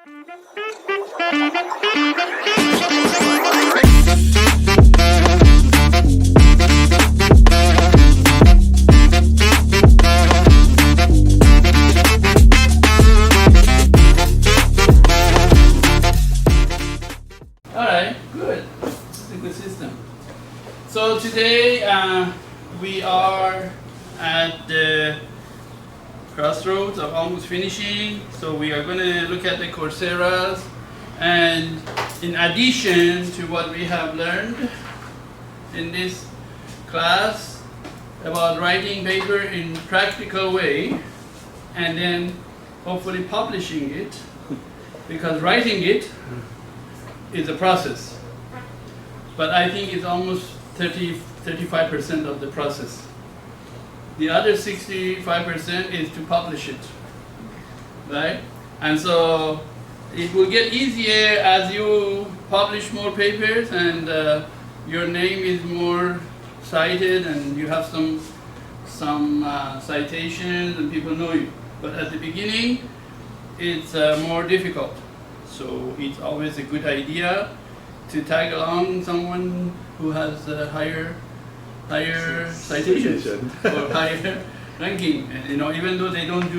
Alright, good. It's a good system. So today we are at the crossroads of almost finishing. So we are going to look at the Coursera's, and in addition to what we have learned in this class about writing paper in practical way and then hopefully publishing it, because writing it is a process, but I think it's almost 35% of the process. The other 65% is to publish it, right? And so it will get easier as you publish more papers and your name is more cited and you have some citations and people know you. But at the beginning, it's more difficult. So it's always a good idea to tag along someone who has a higher citations or higher ranking. And even though they don't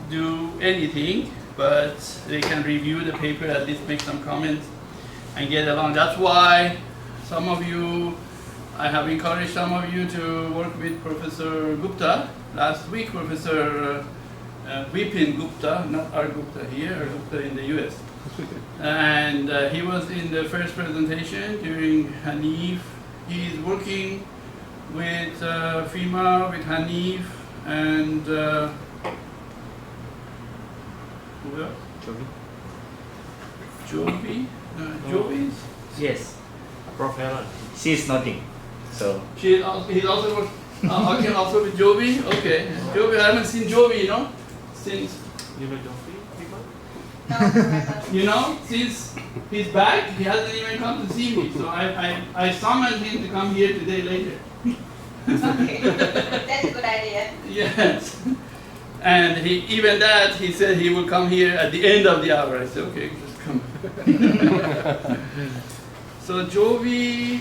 do anything, but they can review the paper, at least make some comments and get along. That's why I have encouraged some of you to work with Professor Gupta. Last week, Professor Vipin Gupta, not our Gupta here, our Gupta in the US. And he was in the first presentation during Hanif. He is working with FEMA, with Hanif, and who else? Jovi? Jovi? Yes, Prof. Helen. She's nodding. So He's also working. Okay, also with Jovi. Okay, Jovi. I haven't seen Jovi, since. you know Jovi people? Since he's back, he hasn't even come to see me. So I summoned him to come here today later. Okay, that's a good idea. Yes. And he said he will come here at the end of the hour. I said, okay, just come. So Jovi,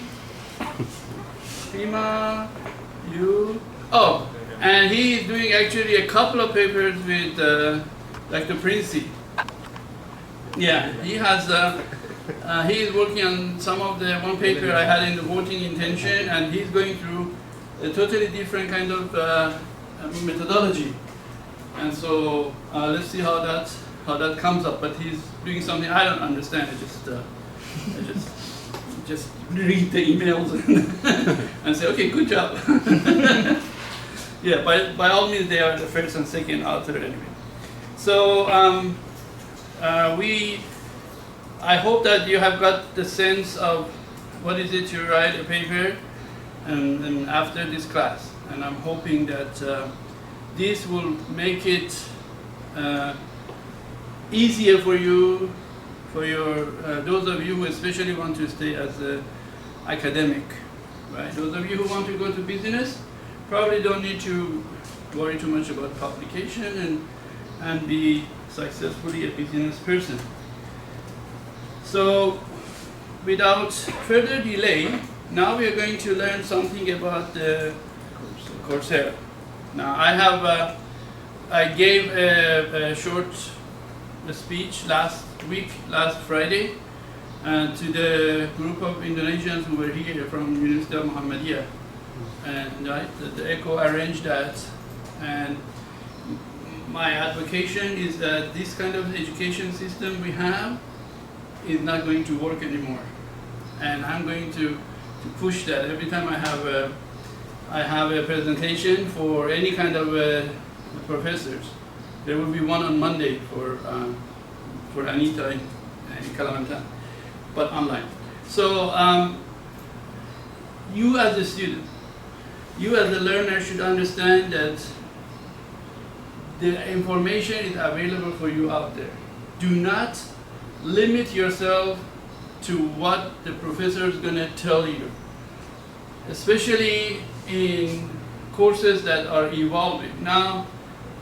Fima, you. Oh, and he is doing actually a couple of papers with Dr. Princey. Yeah, he has. He is working on some of the one paper I had in the voting intention, and he's going through a totally different kind of methodology. And so let's see how that comes up. But he's doing something I don't understand. I just read the emails and say, okay, good job. Yeah, by all means, they are the first and second author anyway. So I hope that you have got the sense of what is it to write a paper and after this class. And I'm hoping that this will make it easier for you, for those of you who especially want to stay as an academic, right? Those of you who want to go to business probably don't need to worry too much about publication and be successfully a business person. So without further delay, now we are going to learn something about the Coursera. Now I gave a short speech last Friday to the group of Indonesians who were here from University of Muhammadiyah, and the ECHO arranged that. And my advocation is that this kind of education system we have is not going to work anymore, and I'm going to push that. Every time I have a presentation for any kind of professors, there will be one on Monday for Anita in Kalimantan, but online. So you as a student, you as a learner should understand that the information is available for you out there. Do not limit yourself to what the professor is going to tell you, especially in courses that are evolving. Now,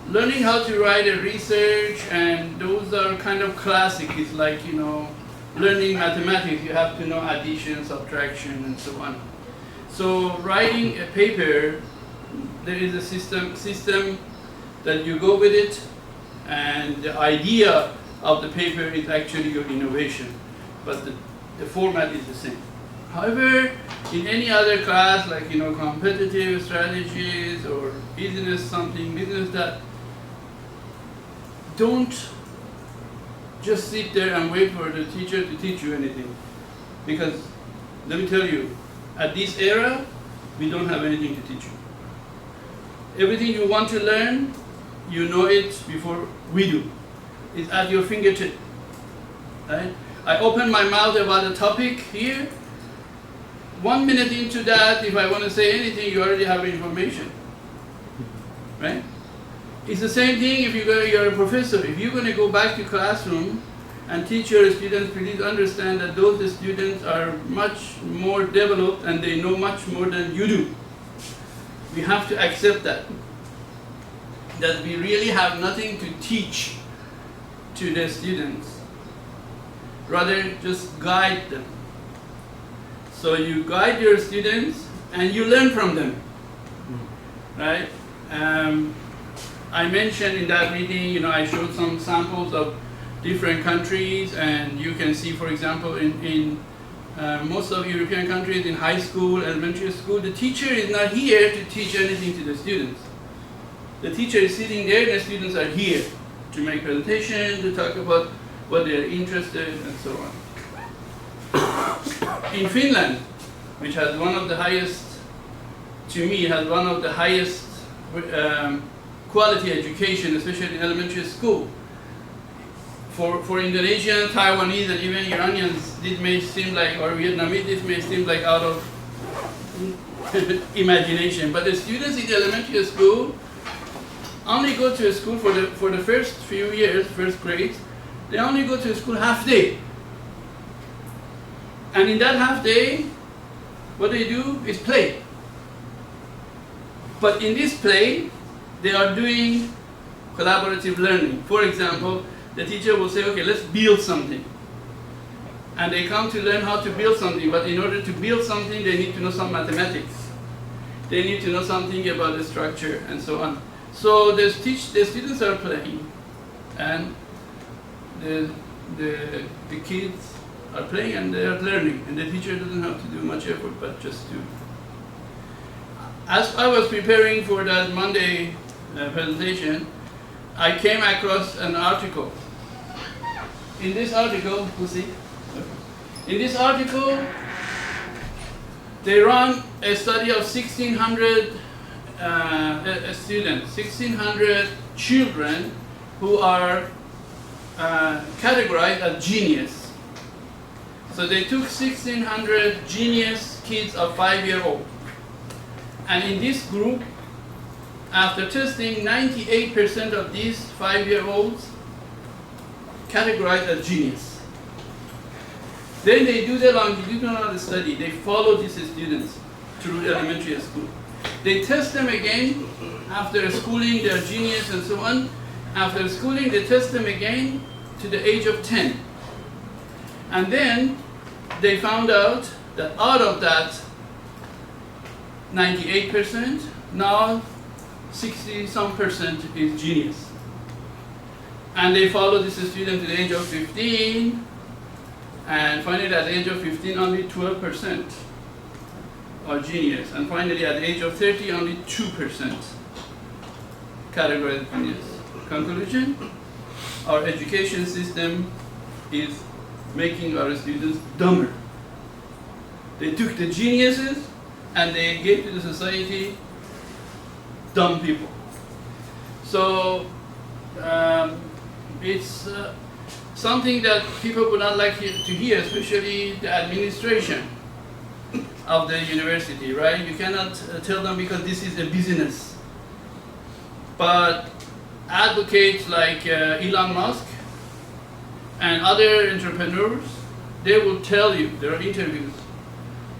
learning how to write a research, and those are kind of classic. It's like, you know, learning mathematics. You have to know addition, subtraction, and so on. So writing a paper, there is a system that you go with it, and the idea of the paper is actually your innovation, but the format is the same. However, in any other class, like, you know, competitive strategies or business something, business that, don't just sit there and wait for the teacher to teach you anything. Because, let me tell you, at this era, we don't have anything to teach you. Everything you want to learn, you know it before we do. It's at your fingertip, right? I open my mouth about a topic here. 1 minute into that, if I want to say anything, you already have information, right? It's the same thing if you're a professor. If you're going to go back to classroom and teach your students, please understand that those students are much more developed and they know much more than you do. We have to accept that we really have nothing to teach to the students. Rather, just guide them. So you guide your students and you learn from them, right? I mentioned in that meeting, you know, I showed some samples of different countries, and you can see, for example, in most of European countries, in high school, elementary school, the teacher is not here to teach anything to the students. The teacher is sitting there, and the students are here to make presentation, to talk about what they are interested in, and so on. In Finland, which has one of the highest, to me, has one of the highest quality education, especially in elementary school. For Indonesian, Taiwanese, and even Iranians, this may seem like, or Vietnamese, this may seem like out of imagination. But the students in the elementary school only go to school for the first few years, first grades. They only go to school half day. And in that half day, what they do is play. But in this play, they are doing collaborative learning. For example, the teacher will say, okay, let's build something. And they come to learn how to build something, but in order to build something, they need to know some mathematics. They need to know something about the structure and so on. So the students are playing, and the kids are playing and they are learning, and the teacher doesn't have to do much effort, but just to. As I was preparing for that Monday presentation, I came across an article. In this article, they run a study of 1,600 students, 1,600 children who are categorized as genius. So they took 1,600 genius kids of 5-year-old. And in this group, after testing, 98% of these 5-year-olds categorized as genius. Then they do the longitudinal study. They follow these students through elementary school. They test them again after schooling, they're genius and so on. After schooling, they test them again to the age of 10. And then they found out that out of that 98%, now 60-some% is genius. And they follow this student to the age of 15, and finally at the age of 15, only 12% are genius. And finally at the age of 30, only 2% categorized genius. Conclusion, our education system is making our students dumber. They took the geniuses and they gave to the society dumb people. So it's something that people would not like to hear, especially the administration of the university, right? You cannot tell them because this is a business. But advocates like Elon Musk and other entrepreneurs, they will tell you, there are interviews,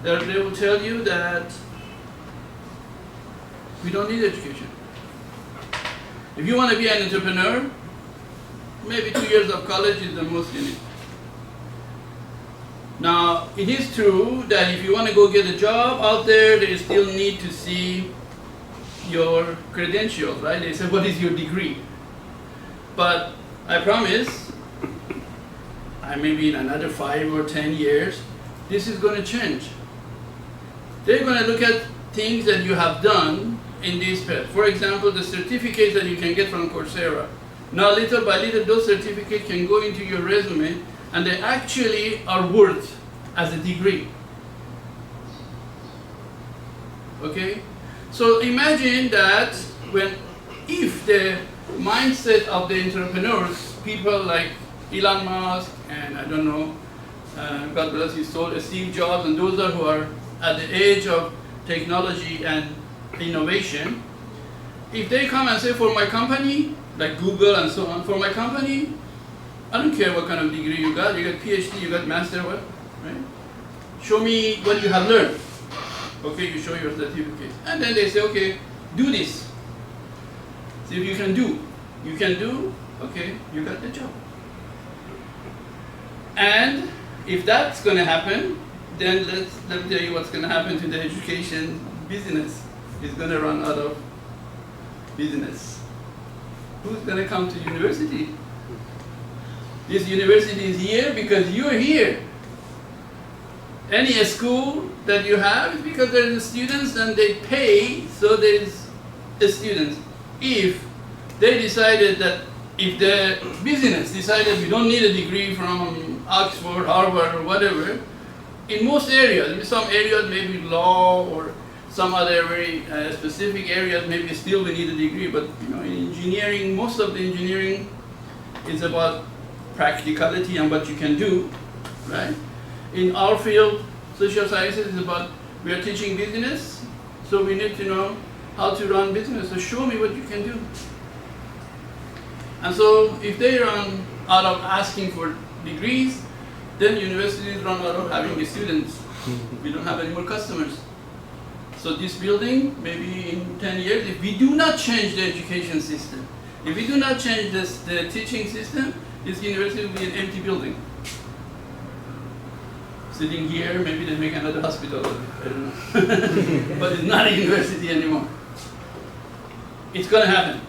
they will tell you that we don't need education. If you want to be an entrepreneur, maybe 2 years of college is the most you need. Now, it is true that if you want to go get a job out there, they still need to see your credentials, right? They say, what is your degree? But I promise, maybe in another 5 or 10 years, this is going to change. They're going to look at things that you have done in this path. For example, the certificates that you can get from Coursera. Now, little by little, those certificates can go into your resume, and they actually are worth as a degree. Okay? So imagine that if the mindset of the entrepreneurs, people like Elon Musk and I don't know, God bless his soul, Steve Jobs, and those who are at the age of technology and innovation, if they come and say, for my company, like Google and so on, for my company, I don't care what kind of degree you got PhD, you got master, what, right? Show me what you have learned. Okay, you show your certificate. And then they say, okay, do this. See if you can do. You can do, okay, you got the job. And if that's going to happen, then let me tell you what's going to happen to the education business. It's going to run out of business. Who's going to come to university? This university is here because you're here. Any school that you have is because there are students and they pay, so there is students. If they decided that, if the business decided we don't need a degree from Oxford, Harvard, or whatever, in most areas, in some areas maybe law or some other very specific areas, maybe still we need a degree, but in engineering, most of the engineering is about practicality and what you can do, right? In our field, social sciences is about, we are teaching business, so we need to know how to run business, so show me what you can do. And so if they run out of asking for degrees, then universities run out of having the students. We don't have any more customers. So this building, maybe in 10 years, if we do not change the education system, if we do not change the teaching system, this university will be an empty building. Sitting here, maybe they make another hospital of it, I don't know. But it's not a university anymore. It's going to happen.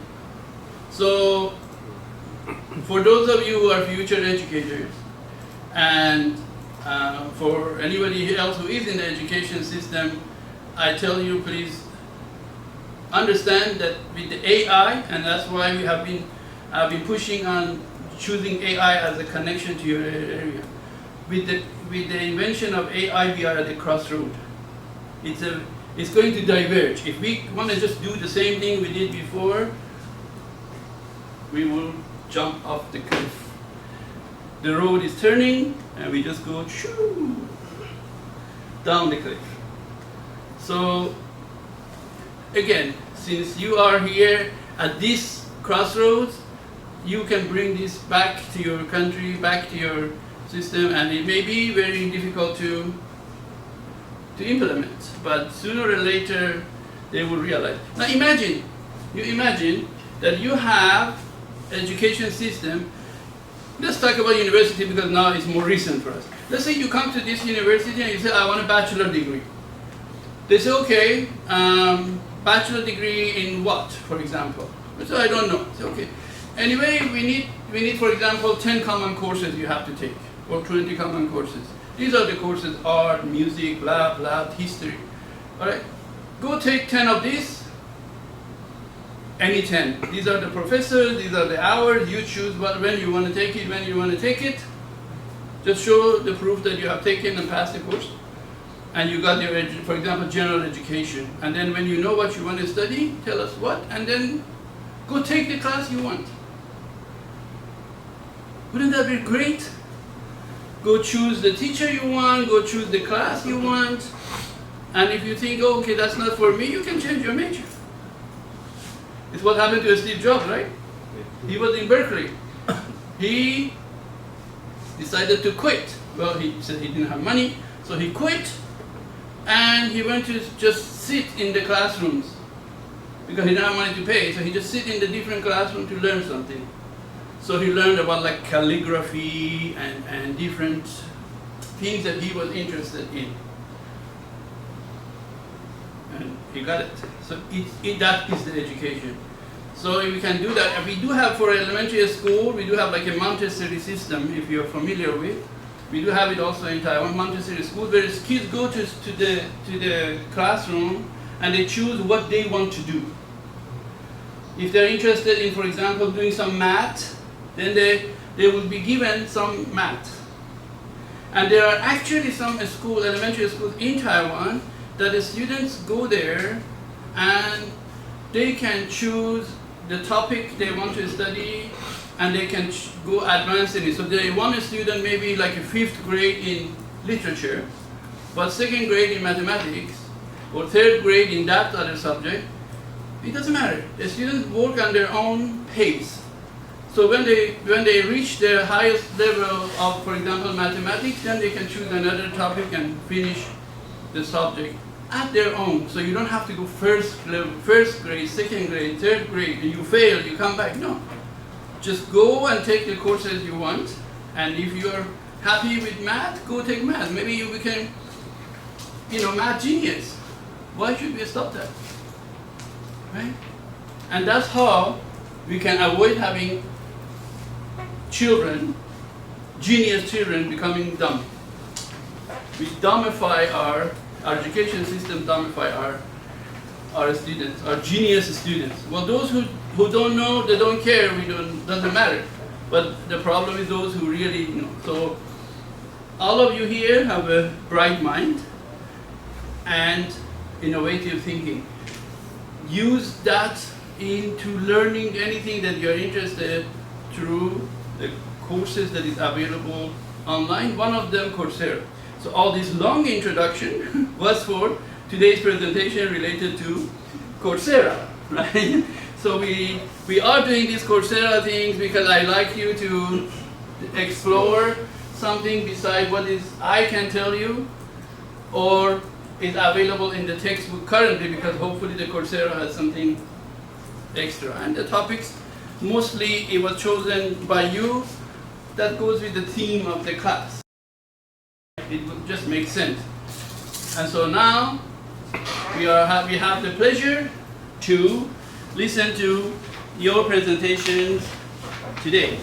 So, for those of you who are future educators, and for anybody else who is in the education system, I tell you, please understand that with the AI, and that's why we have been pushing on choosing AI as a connection to your area. With the invention of AI, we are at a crossroad. It's going to diverge. If we want to just do the same thing we did before, we will jump off the cliff. The road is turning, and we just go shoo, down the cliff. So, again, since you are here at this crossroads, you can bring this back to your country, back to your system, and it may be very difficult to implement, but sooner or later they will realize. Now imagine that you have education system. Let's talk about university because now it's more recent for us. Let's say you come to this university and you say, I want a bachelor degree. They say, okay, bachelor degree in what, for example? So I don't know. Say, okay. Anyway, we need, for example, 10 common courses you have to take, or 20 common courses. These are the courses: art, music, blah, blah, history. All right? Go take 10 of these. Any 10. These are the professors, these are the hours. You choose when you want to take it, when you want to take it. Just show the proof that you have taken and passed the course. And you got your, for example, general education. And then when you know what you want to study, tell us what, and then go take the class you want. Wouldn't that be great? Go choose the teacher you want, go choose the class you want. And if you think, oh, okay, that's not for me, you can change your major. It's what happened to Steve Jobs, right? He was in Berkeley. He decided to quit. Well, he said he didn't have money, so he quit, and he went to just sit in the classrooms because he didn't have money to pay, so he just sit in the different classroom to learn something. So he learned about like calligraphy and different things that he was interested in. And he got it. So that is the education. So we can do that. And we do have for elementary school, we do have like a Montessori system, if you're familiar with. We do have it also in Taiwan, Montessori school, where kids go to the classroom and they choose what they want to do. If they're interested in, for example, doing some math, then they will be given some math. And there are actually some elementary schools in Taiwan that the students go there and they can choose the topic they want to study and they can go advanced in it. So they want a student maybe like a 5th grade in literature, but 2nd grade in mathematics, or 3rd grade in that other subject. It doesn't matter. The students work on their own pace. So when they reach the highest level of, for example, mathematics, then they can choose another topic and finish the subject at their own. So you don't have to go first grade, 2nd grade, 3rd grade, and you fail, you come back. No. Just go and take the courses you want, and if you're happy with math, go take math. Maybe you become, math genius. Why should we stop that? Right? And that's how we can avoid having children, genius children, becoming dumb. We dumbify our education system, dumbify our students, our genius students. Well, those who don't know, they don't care, doesn't matter. But the problem is those who really know. So all of you here have a bright mind and innovative thinking. Use that into learning anything that you're interested through the courses that is available online. One of them, Coursera. So all this long introduction was for today's presentation related to Coursera, right? So we are doing these Coursera things because I like you to explore something besides what I can tell you, or is available in the textbook currently, because hopefully the Coursera has something extra. And the topics, mostly it was chosen by you, that goes with the theme of the class. It would just make sense. And so now we have the pleasure to listen to your presentations today.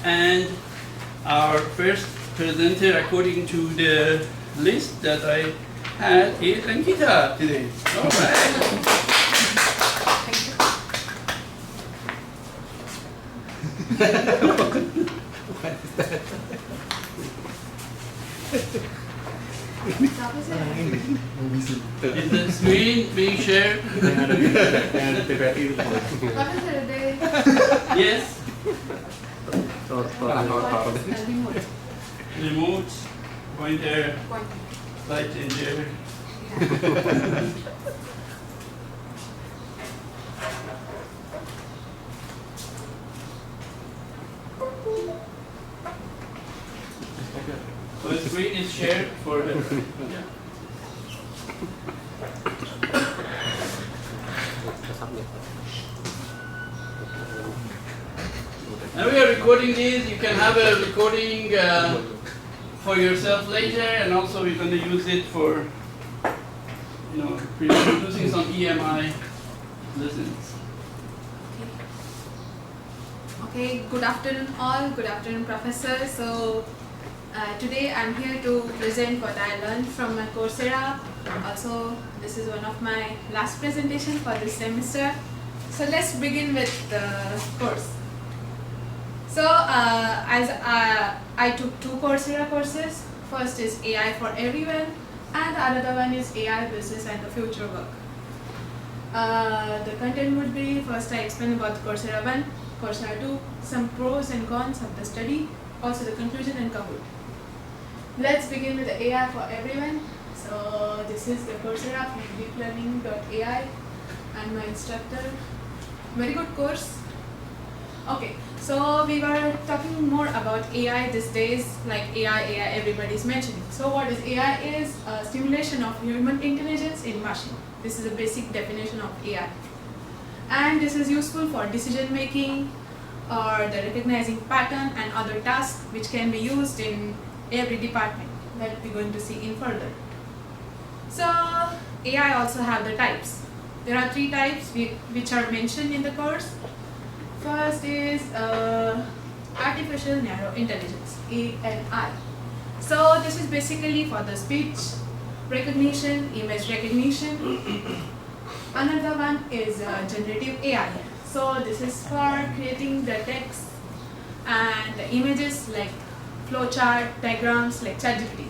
And our first presenter, according to the list that I had, is Ankita today. All right. Is the screen being shared? Yes. Remote, pointer, light changer. So the screen is shared for everyone. Yeah. Now we are recording this. You can have a recording for yourself later, and also we're going to use it for, producing some EMI lessons. Okay, good afternoon all. Good afternoon, Professor. So today I'm here to present what I learned from my Coursera. Also, this is one of my last presentation for this semester. So let's begin with the course. So as I took 2 Coursera courses. First is AI for Everyone, and the other one is AI Business and the Future Work. The content would be, first I explain about Coursera 1, Coursera 2, some pros and cons of the study, also the conclusion and Kahoot. Let's begin with the AI for Everyone. So this is the Coursera from deeplearning.ai and my instructor. Very good course. Okay, so we were talking more about AI these days, like AI everybody's mentioning. So what is AI is a stimulation of human intelligence in machine. This is a basic definition of AI. And this is useful for decision making or the recognizing pattern and other tasks which can be used in every department that we're going to see in further. So AI also have the types. There are 3 types which are mentioned in the course. First is artificial narrow intelligence, ANI. So this is basically for the speech recognition, image recognition. Another one is generative AI. So this is for creating the text and the images like flowchart, diagrams like ChatGPT.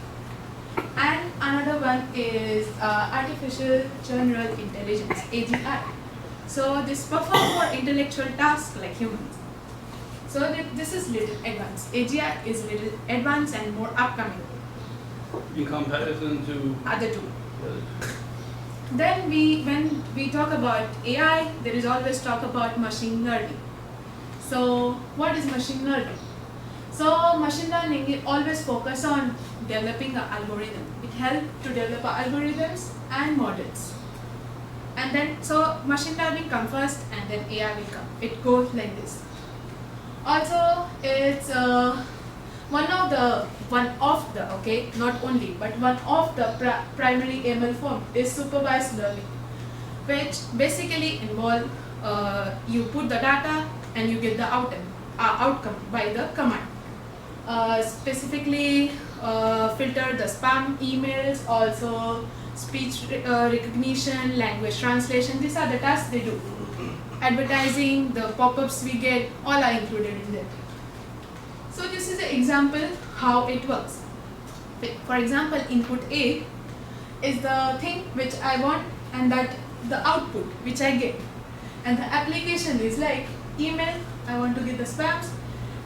And another one is artificial general intelligence, AGI. So this perform more intellectual tasks like humans. So this is little advanced. AGI is little advanced and more upcoming. In comparison to Other two. Then when we talk about AI, there is always talk about machine learning. So what is machine learning? So machine learning, it always focus on developing an algorithm. It helps to develop algorithms and models. And then, so machine learning comes first and then AI will come. It goes like this. Also, it's one of the, okay, not only, but one of the primary ML form is supervised learning, which basically involve you put the data and you get the outcome by the command. Specifically filter the spam emails, also speech recognition, language translation. These are the tasks they do. Advertising, the pop-ups we get, all are included in that. So this is an example how it works. For example, input A is the thing which I want and that the output which I get. And the application is like email, I want to get the spams,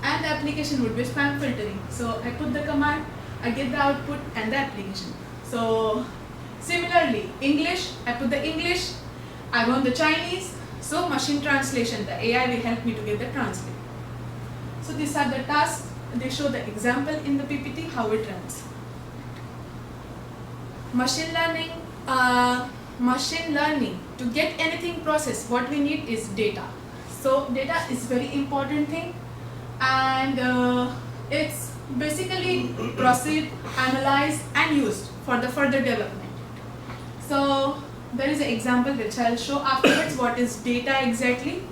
and the application would be spam filtering. So I put the command, I get the output and the application. So similarly, English, I put the English, I want the Chinese, so machine translation, the AI will help me to get the translate. So these are the tasks, they show the example in the PPT how it runs. Machine learning, to get anything processed, what we need is data. So data is very important thing, and it's basically processed, analyzed and used for the further development. So there is an example which I'll show afterwards what is data exactly.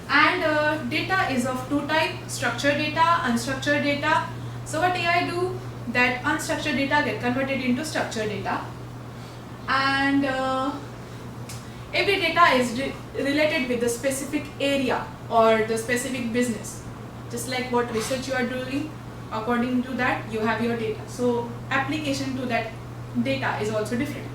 And data is of 2 types, structured data, unstructured data. So what AI do, that unstructured data get converted into structured data, and every data is related with the specific area or the specific business. Just like what research you are doing, according to that you have your data. So application to that data is also different.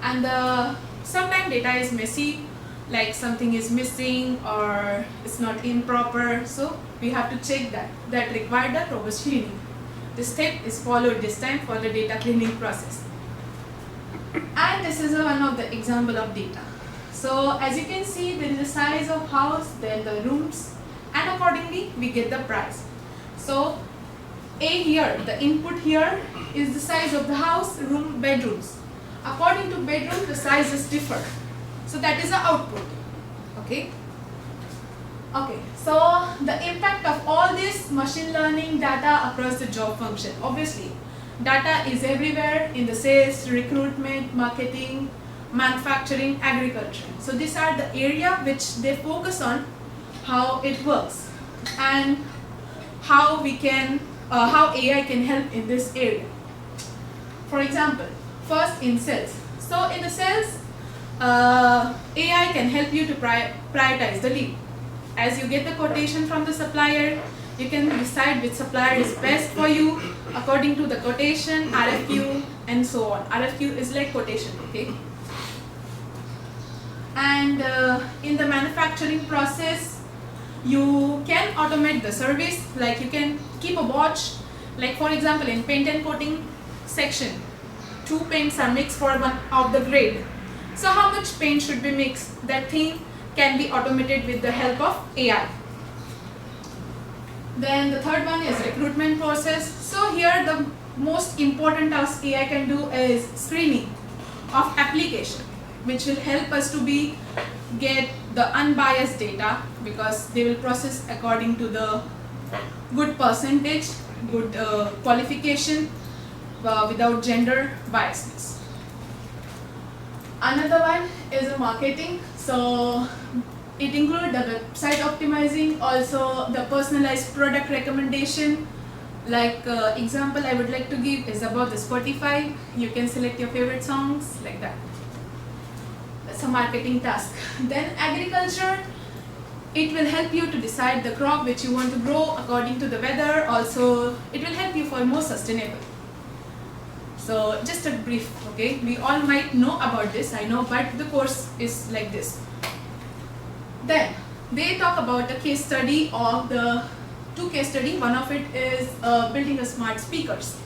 And sometimes data is messy, like something is missing or it's not improper, so we have to check that require the robust cleaning. This step is followed this time for the data cleaning process. And this is one of the example of data. So as you can see, there is a size of house, then the rooms, and accordingly we get the price. So A here, the input here is the size of the house, room, bedrooms. According to bedroom, the sizes differ. So that is the output. Okay. Okay. So the impact of all this machine learning data across the job function. Obviously, data is everywhere in the sales, recruitment, marketing, manufacturing, agriculture. So these are the area which they focus on how it works and how we can, how AI can help in this area. For example, first in sales. So in the sales, AI can help you to prioritize the lead. As you get the quotation from the supplier, you can decide which supplier is best for you according to the quotation, RFQ, and so on. RFQ is like quotation, okay? And in the manufacturing process, you can automate the service, like you can keep a watch, like for example in paint and coating section, 2 paints are mixed for one of the grade. So how much paint should be mixed? That thing can be automated with the help of AI. Then the third one is recruitment process. So here the most important task AI can do is screening of application. which will help us to get the unbiased data, because they will process according to the good percentage, good qualification, without gender biasness. Another one is a marketing. So it includes the website optimizing, also the personalized product recommendation. Like example I would like to give is about the Spotify. You can select your favorite songs like that. That's a marketing task. Then agriculture, it will help you to decide the crop which you want to grow according to the weather. Also, it will help you for more sustainable. So just a brief, okay? We all might know about this, I know, but the course is like this. Then they talk about a case study of the two case study. One of it is building a smart speakers.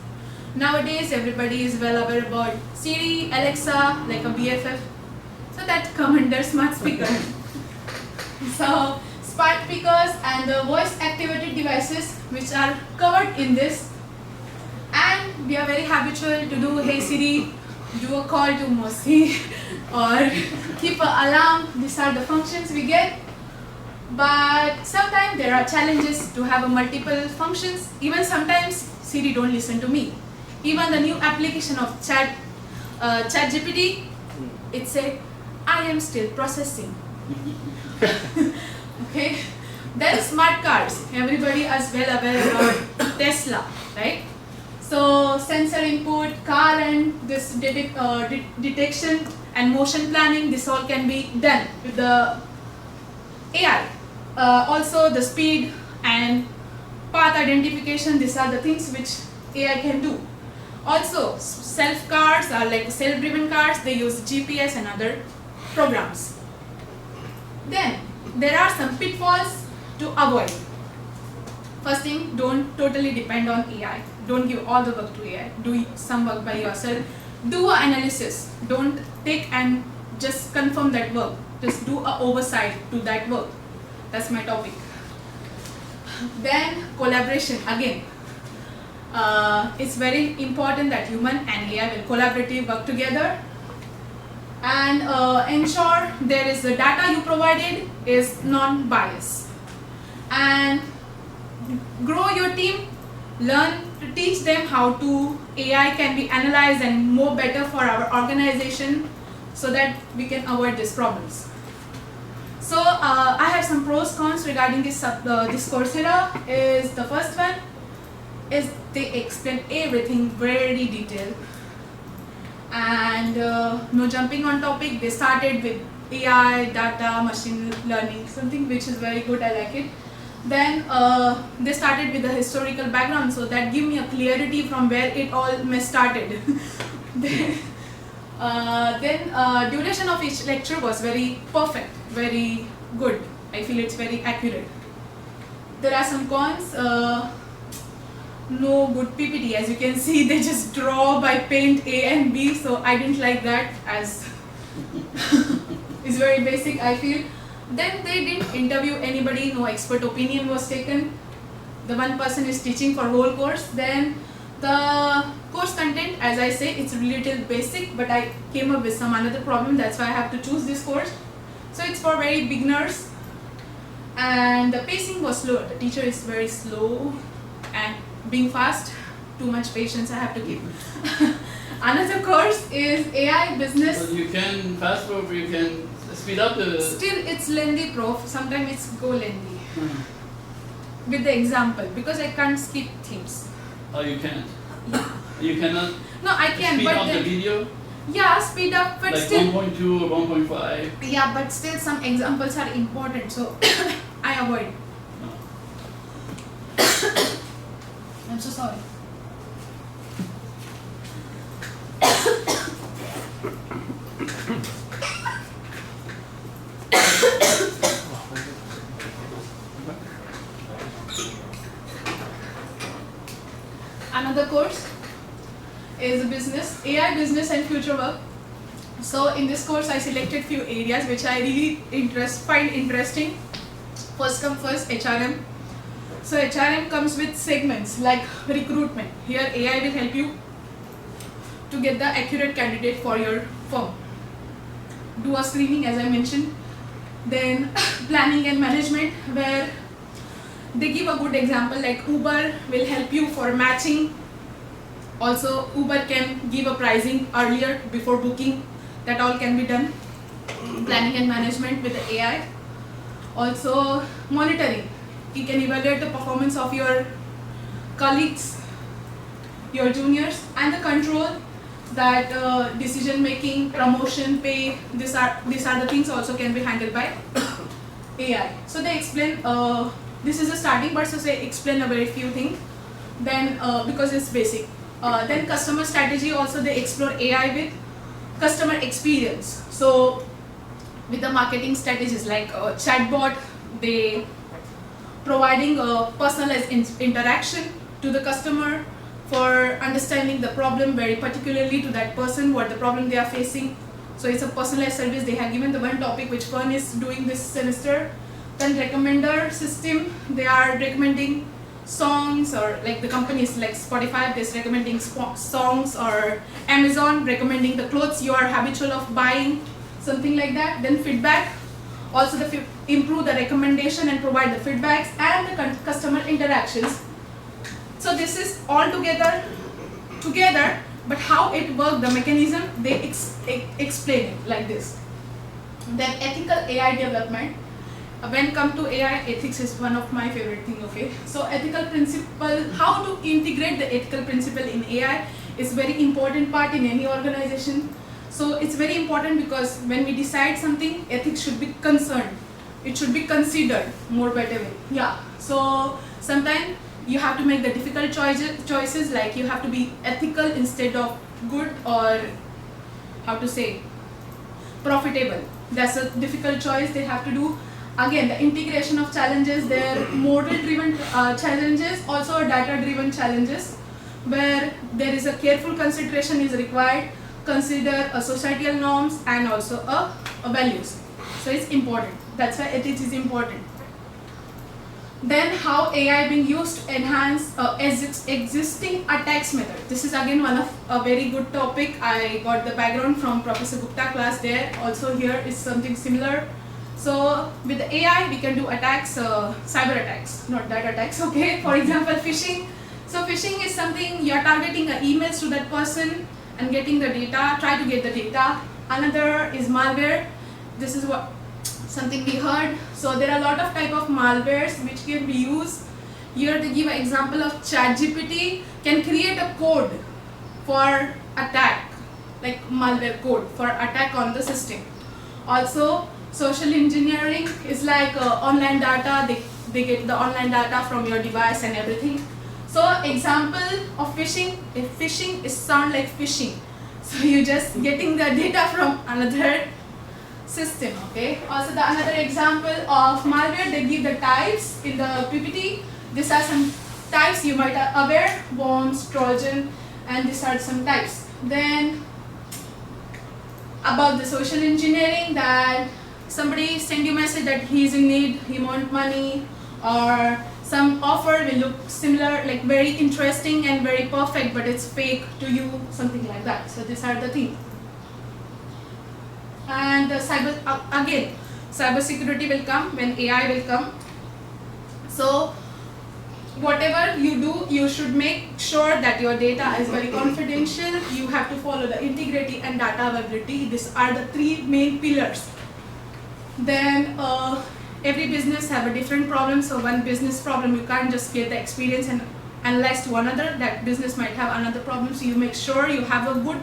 Nowadays, everybody is well aware about Siri, Alexa, like a BFF. So that come under smart speaker. So smart speakers and the voice activated devices which are covered in this, and we are very habitual to do hey Siri, do a call to Mosi or keep an alarm. These are the functions we get, but sometimes there are challenges to have a multiple functions. Even sometimes Siri don't listen to me. Even the new application of ChatGPT, it said I am still processing. Okay. Then smart cars. Everybody is well aware about Tesla, right? So sensor input, car and this detection and motion planning, this all can be done with the AI. Also the speed and path identification, these are the things which AI can do. Also self cars are like self-driven cars, they use GPS and other programs. Then there are some pitfalls to avoid. First thing, don't totally depend on AI. Don't give all the work to AI. Do some work by yourself. Do an analysis. Don't take and just confirm that work. Just do a oversight to that work. That's my topic. Then collaboration again. It's very important that human and AI will collaboratively work together, and ensure there is the data you provided is non-biased, and grow your team. Learn to teach them how to AI can be analyzed and more better for our organization, so that we can avoid these problems. So I have some pros cons regarding this Coursera. Is the first one is they explain everything very detailed, and no jumping on topic. They started with AI, data, machine learning, something which is very good, I like it. Then they started with the historical background, so that give me a clarity from where it all started. Then duration of each lecture was very perfect, very good. I feel it's very accurate. There are some cons. No good PPT, as you can see, they just draw by paint A and B, so I didn't like that, as it's very basic, I feel. Then they didn't interview anybody, no expert opinion was taken. The one person is teaching for whole course. Then the course content, as I say, it's a little basic, but I came up with some another problem, that's why I have to choose this course. So it's for very beginners, and the pacing was slow. The teacher is very slow, and being fast, too much patience I have to keep. Another course is AI business. Well, you can fast forward, you can speed up the... Still it's lengthy, prof. Sometimes it's go lengthy. With the example, because I can't skip themes. Oh, you can't? Yeah. You cannot No, I can, speed but up the then, video? yeah, speed up, but Like still. 1.2 or 1.5? Yeah, but still some examples are important, so I avoid. No. I'm so sorry. Another course is business, AI business and future work. So in this course I selected few areas which I really find interesting. First come first, HRM. So HRM comes with segments like recruitment. Here AI will help you to get the accurate candidate for your firm. do a screening, as I mentioned. Then planning and management, where they give a good example like Uber will help you for matching. Also Uber can give a pricing earlier before booking. That all can be done. Planning and management with the AI. Also monitoring. You can evaluate the performance of your colleagues, your juniors, and the control that decision making, promotion, pay, these are the things also can be handled by AI. So they explain, this is a starting part, so they explain a very few things. Then because it's basic. Then customer strategy, also they explore AI with customer experience. So with the marketing strategies like chatbot, they providing a personalized interaction to the customer for understanding the problem very particularly to that person, what the problem they are facing. So it's a personalized service. They have given the one topic which one is doing this semester. Then recommender system, they are recommending songs, or like the companies like Spotify is recommending songs, or Amazon recommending the clothes you are habitual of buying, something like that. Then feedback, also the improve the recommendation and provide the feedbacks and the customer interactions. So this is all together, but how it works, the mechanism, they explain it like this. Then ethical AI development. When come to AI, ethics is one of my favorite thing. Okay, so ethical principle, how to integrate the ethical principle in AI is very important part in any organization. So it's very important because when we decide something, ethics should be concerned. It should be considered more better way. Yeah. So sometimes you have to make the difficult choices, like you have to be ethical instead of good, or how to say, profitable. That's a difficult choice they have to do. Again, the integration of challenges, they're model driven challenges, also data driven challenges, where there is a careful consideration is required, consider societal norms and also values. So it's important. That's why ethics is important. Then how AI being used to enhance existing attacks method. This is again one of a very good topic. I got the background from Professor Gupta class there. Also here is something similar. So with the AI we can do attacks, cyber attacks, not data attacks. Okay. For example, phishing. So phishing is something you are targeting emails to that person and getting the data. Try to get the data. Another is malware. This is what something we heard. So there are a lot of type of malwares which can be used. Here they give an example of ChatGPT can create a code for attack, like malware code for attack on the system. Also social engineering is like online data. They get the online data from your device and everything. So example of phishing, if phishing is sound like phishing, so you just getting the data from another system. Okay. Also the another example of malware, they give the types in the PPT. These are some types you might are aware: worms, trojan, and these are some types. Then about the social engineering, that somebody send you message that he is in need, he want money, or some offer will look similar, like very interesting and very perfect, but it's fake to you, something like that. So these are the things. And the cyber security will come when AI will come. So whatever you do, you should make sure that your data is very confidential. You have to follow the integrity and data availability. These are the three main pillars. Then every business have a different problem. So one business problem, you can't just get the experience and analyze to another. That business might have another problem. So you make sure you have a good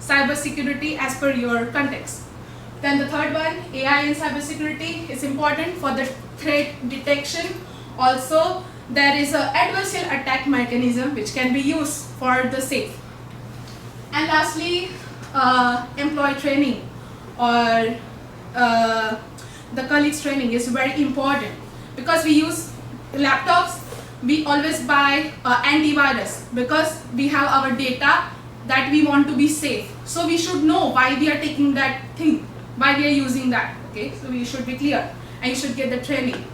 cyber security as per your context. Then the third one, AI in cybersecurity is important for the threat detection. Also, there is an adversarial attack mechanism which can be used for the safe. And lastly, employee training or the colleagues training is very important, because we use laptops. We always buy antivirus because we have our data that we want to be safe. So we should know why we are taking that thing, why we are using that. Okay, so we should be clear and you should get the training.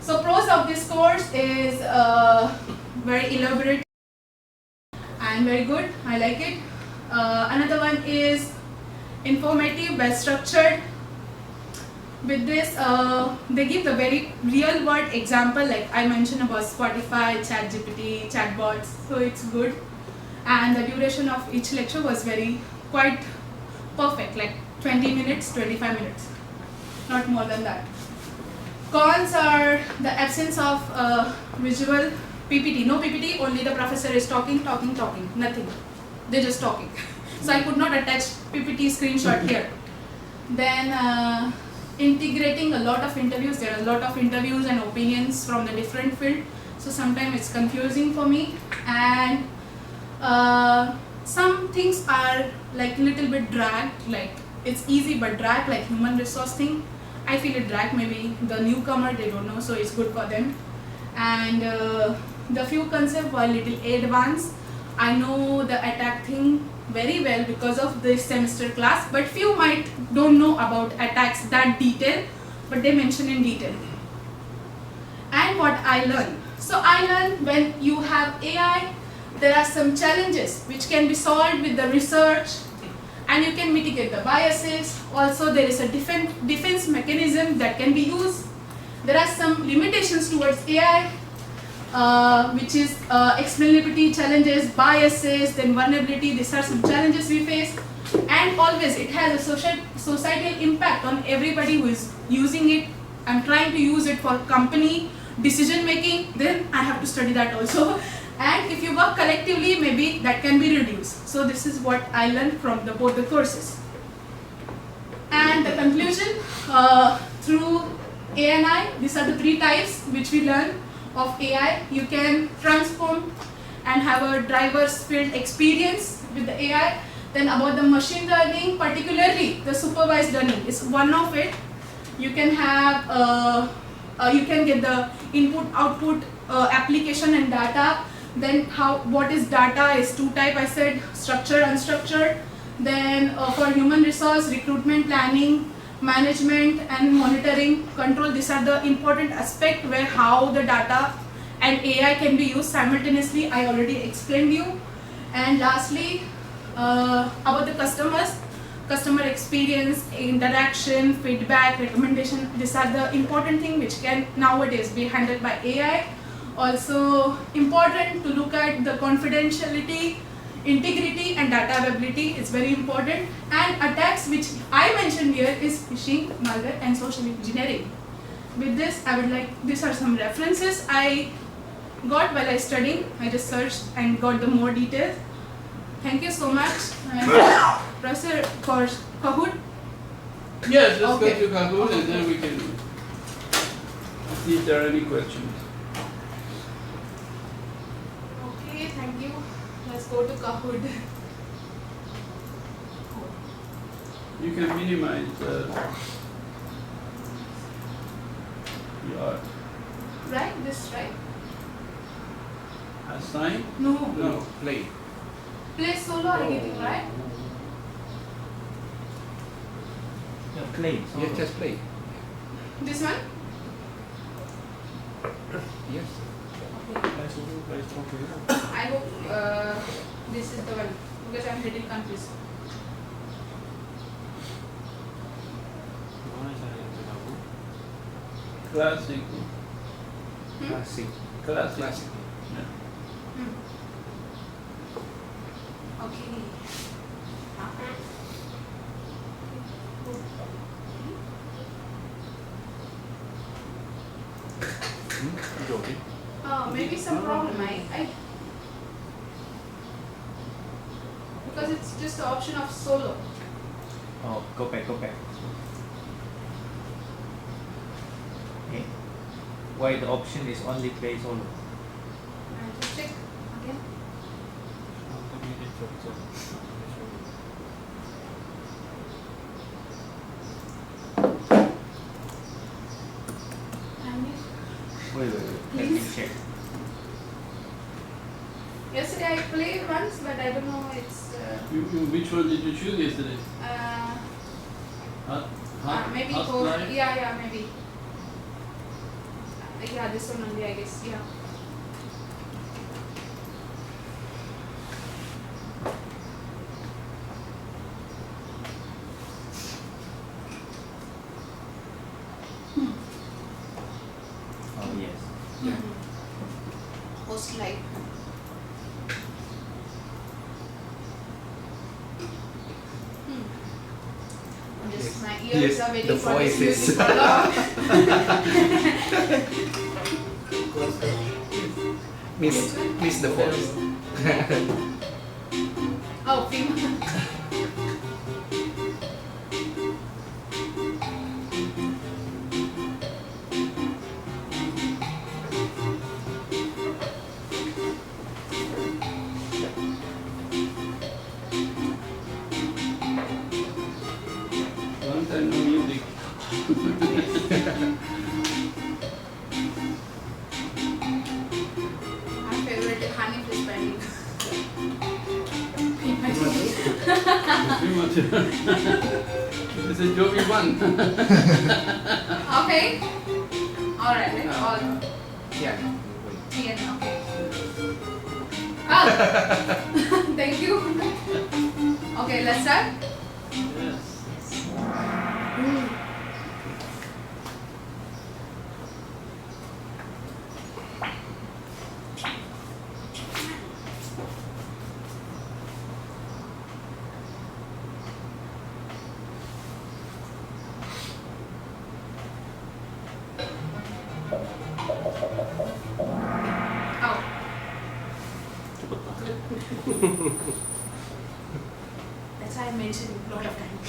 So pros of this course is very elaborate and very good. I like it. Another one is informative, well structured. With this, they give the very real world example, like I mentioned about Spotify, ChatGPT, chatbots, so it's good. And the duration of each lecture was quite perfect, like 20 minutes, 25 minutes, not more than that. Cons are the absence of visual PPT. No PPT, only the professor is talking, nothing. They're just talking. So I could not attach PPT screenshot here. Then integrating a lot of interviews. There are a lot of interviews and opinions from the different field. So sometimes it's confusing for me. And some things are like little bit dragged, like it's easy but dragged, like human resource thing. I feel it dragged, maybe the newcomer, they don't know, so it's good for them. And the few concepts were little advanced. I know the attack thing very well because of this semester class, but few might don't know about attacks that detail, but they mention in detail. And what I learned. So I learned when you have AI, there are some challenges which can be solved with the research, and you can mitigate the biases. Also, there is a defense mechanism that can be used. There are some limitations towards AI, which is explainability challenges, biases, then vulnerability. These are some challenges we face. And always it has a societal impact on everybody who is using it. I'm trying to use it for company decision making, then I have to study that also. And if you work collectively, maybe that can be reduced. So this is what I learned from both the courses. And the conclusion, through ANI, these are the 3 types which we learn of AI. You can transform and have a driver's field experience with the AI. Then about the machine learning, particularly the supervised learning is one of it. You can have, you can get the input, output, application and data. Then what is data is 2 types, I said, structured, unstructured. Then for human resource, recruitment, planning, management and monitoring, control, these are the important aspect where how the data and AI can be used simultaneously. I already explained you. And lastly, about the customer experience, interaction, feedback, recommendation, these are the important things which can nowadays be handled by AI. Also important to look at the confidentiality, integrity and data availability is very important. And attacks which I mentioned here is phishing, malware and social engineering. With this, I would like, these are some references I got while I studied. I just searched and got the more details. Thank you so much. Professor for Kahoot. Yes, let's Okay. go to Kahoot Okay. and then we can see if there are any questions. Okay, thank you. Let's go to Kahoot. You can minimize your Right? This right? assign. No. No. Play. Play solo or anything, right? Yeah, play. Yes, just play. This one? Yes. I hope this is the one because I'm little confused. Classic. Classic. Classic. Classic. Yeah. Okay. Maybe some problem. I because it's just the option of solo. Oh, go back. Okay. Why the option is only play solo? I just check again. Wait. Let me check. Yesterday I played once, but I don't know. It's Which one did you choose yesterday? maybe Hot go. Life? Yeah, maybe. Yeah, this one only, I guess. Yeah. like. Just my ears Yes, are waiting the for this voices. music for long. Miss the voice. Oh, female. Long time no music. My favorite Hanif is pending. Too much. This is Jovi one. Okay. Alright, all Yeah. TN, okay. Ah! Thank you. Okay, let's start. Yes. Oh. That's why I mentioned a lot of times.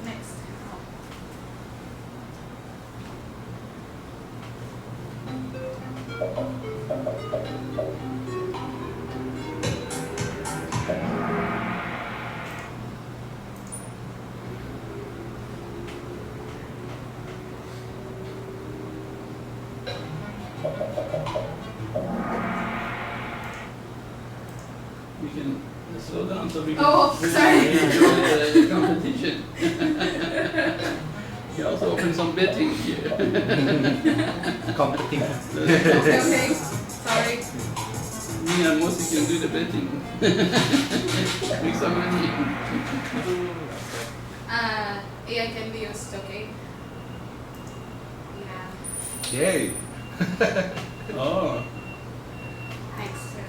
Next. We can slow down so we can Oh, sorry. enjoy the competition. You also open some betting here. Competing. Okay. Sorry. Me and Mosi can do the betting. Make some money. AI can be used, okay? Yeah. Yay. Oh. Thanks, sir.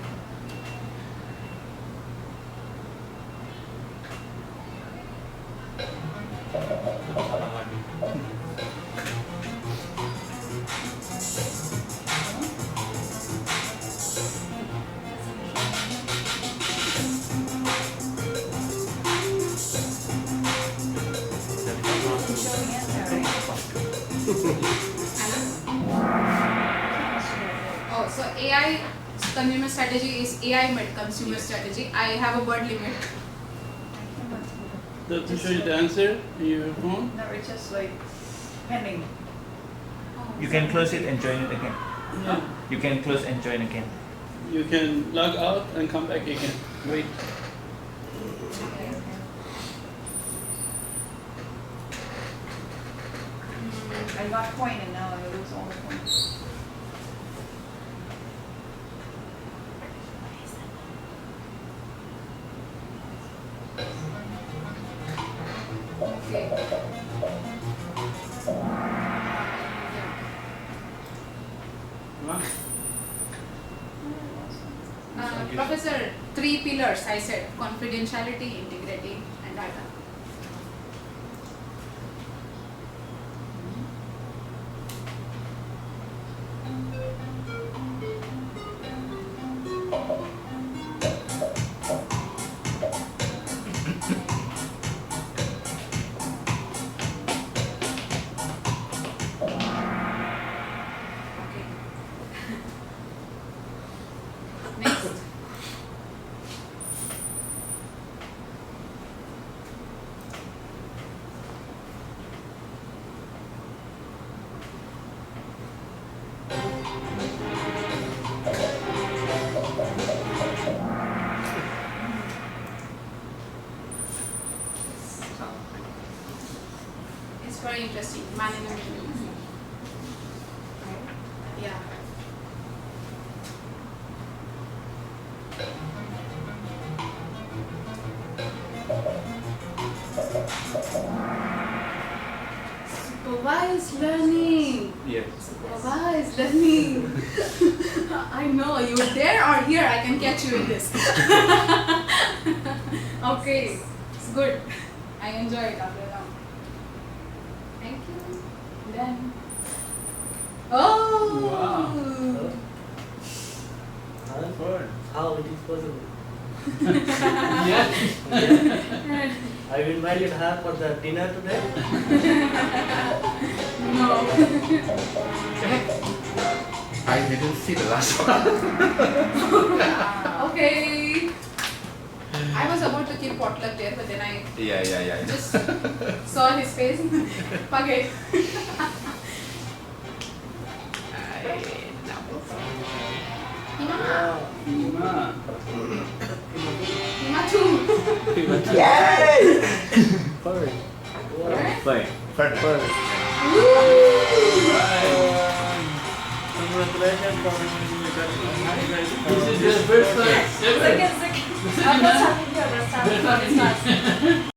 Oh, so AI consumer strategy is AI met consumer strategy. I have a word limit. Does it show you the answer in your phone? No, it's just like pending. You can close it and join it again. Yeah. You can close and join again. You can log out and come back again. Wait. I got coin and now I lose all the coins. Okay. Wow. Professor, 3 pillars I said: confidentiality, integrity, and data. Okay. Next. It's very interesting. Man in the middle. Yeah. Super Baba is learning. Yes. Baba is learning. I know you were there or here. I can catch you in this. Okay, it's good. I enjoy it after now. Thank you. Done. Oh. Wow. How it is possible? Yeah. I will invite her for the dinner today. No. I didn't see the last one. Okay. I was about to keep potluck there, but then I Yeah. just saw his face. Okay. Hima. Hima. Hima too. Yay! Fine. Right? Fine. Congratulations for This is the first time ever. Second. I'm not having here the start.